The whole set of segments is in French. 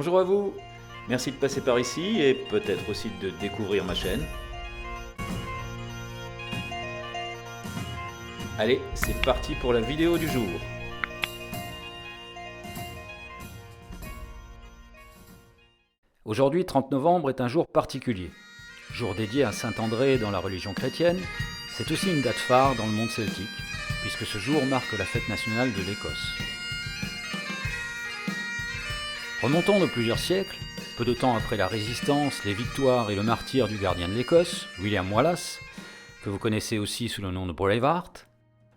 Bonjour à vous, merci de passer par ici et peut-être aussi de découvrir ma chaîne. Allez, c'est parti pour la vidéo du jour. Aujourd'hui, 30 novembre, est un jour particulier. Jour dédié à Saint André dans la religion chrétienne, c'est aussi une date phare dans le monde celtique, puisque ce jour marque la fête nationale de l'Écosse. Remontons de plusieurs siècles, peu de temps après la résistance, les victoires et le martyre du gardien de l'Écosse, William Wallace, que vous connaissez aussi sous le nom de Braveheart.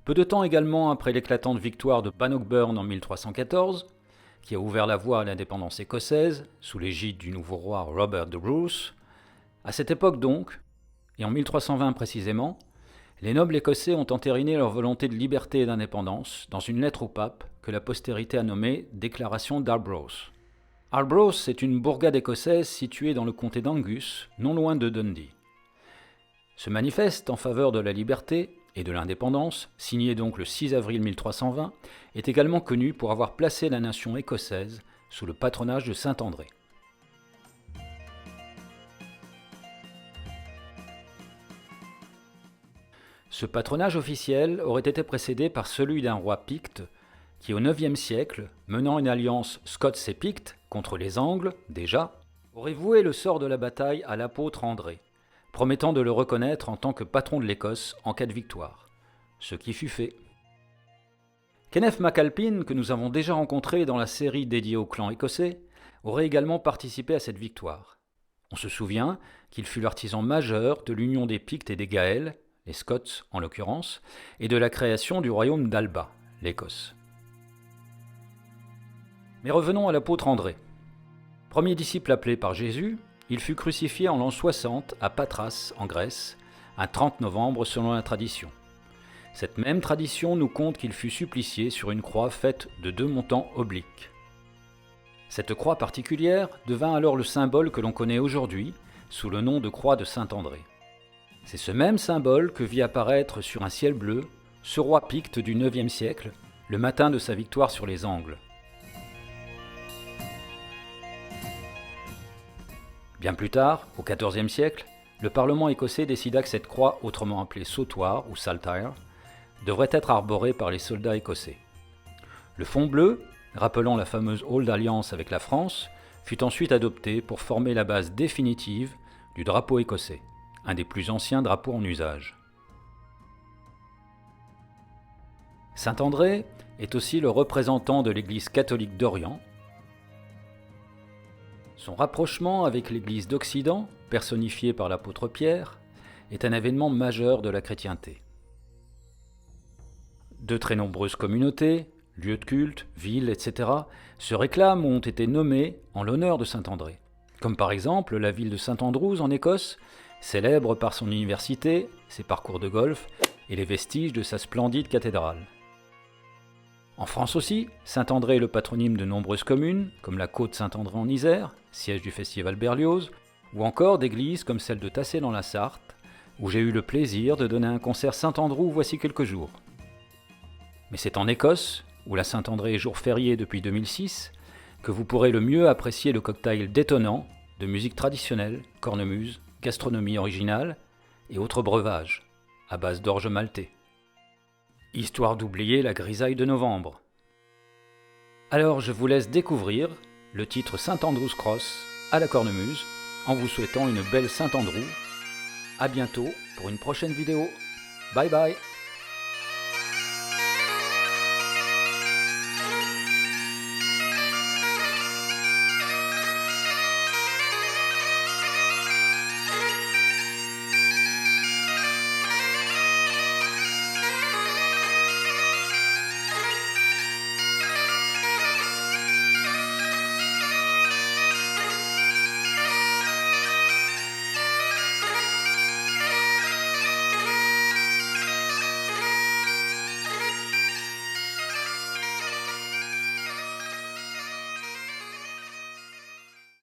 Peu de temps également après l'éclatante victoire de Bannockburn en 1314, qui a ouvert la voie à l'indépendance écossaise, sous l'égide du nouveau roi Robert de Bruce. À cette époque donc, et en 1320 précisément, les nobles écossais ont entériné leur volonté de liberté et d'indépendance dans une lettre au pape que la postérité a nommée Déclaration d'Arbroath. Arbroath, c'est une bourgade écossaise située dans le comté d'Angus, non loin de Dundee. Ce manifeste en faveur de la liberté et de l'indépendance, signé donc le 6 avril 1320, est également connu pour avoir placé la nation écossaise sous le patronage de Saint André. Ce patronage officiel aurait été précédé par celui d'un roi picte qui, au IXe siècle, menant une alliance scots et pictes contre les Angles, déjà, aurait voué le sort de la bataille à l'apôtre André, promettant de le reconnaître en tant que patron de l'Écosse en cas de victoire, ce qui fut fait. Kenneth MacAlpine, que nous avons déjà rencontré dans la série dédiée au clan écossais, aurait également participé à cette victoire. On se souvient qu'il fut l'artisan majeur de l'union des Pictes et des Gaëls, les Scots en l'occurrence, et de la création du royaume d'Alba, l'Écosse. Mais revenons à l'apôtre André. Premier disciple appelé par Jésus, il fut crucifié en l'an 60 à Patras, en Grèce, un 30 novembre selon la tradition. Cette même tradition nous conte qu'il fut supplicié sur une croix faite de 2 montants obliques. Cette croix particulière devint alors le symbole que l'on connaît aujourd'hui sous le nom de croix de Saint André. C'est ce même symbole que vit apparaître sur un ciel bleu ce roi picte du IXe siècle, le matin de sa victoire sur les Angles. Bien plus tard, au XIVe siècle, le Parlement écossais décida que cette croix, autrement appelée sautoir ou saltire, devrait être arborée par les soldats écossais. Le fond bleu, rappelant la fameuse Old Alliance avec la France, fut ensuite adopté pour former la base définitive du drapeau écossais, un des plus anciens drapeaux en usage. Saint André est aussi le représentant de l'Église catholique d'Orient. Son rapprochement avec l'Église d'Occident, personnifiée par l'apôtre Pierre, est un événement majeur de la chrétienté. De très nombreuses communautés, lieux de culte, villes, etc., se réclament ou ont été nommés en l'honneur de Saint André, comme par exemple la ville de St Andrews en Écosse, célèbre par son université, ses parcours de golf et les vestiges de sa splendide cathédrale. En France aussi, Saint-André est le patronyme de nombreuses communes, comme la Côte Saint-André en Isère, siège du festival Berlioz, ou encore d'églises comme celle de Tassé dans la Sarthe, où j'ai eu le plaisir de donner un concert Saint-Andrew voici quelques jours. Mais c'est en Écosse, où la Saint-André est jour férié depuis 2006, que vous pourrez le mieux apprécier le cocktail détonnant de musique traditionnelle, cornemuse, gastronomie originale et autres breuvages, à base d'orge maltais. Histoire d'oublier la grisaille de novembre. Alors je vous laisse découvrir le titre Saint Andrew's Cross à la cornemuse, en vous souhaitant une belle Saint Andrew. À bientôt pour une prochaine vidéo. Bye bye.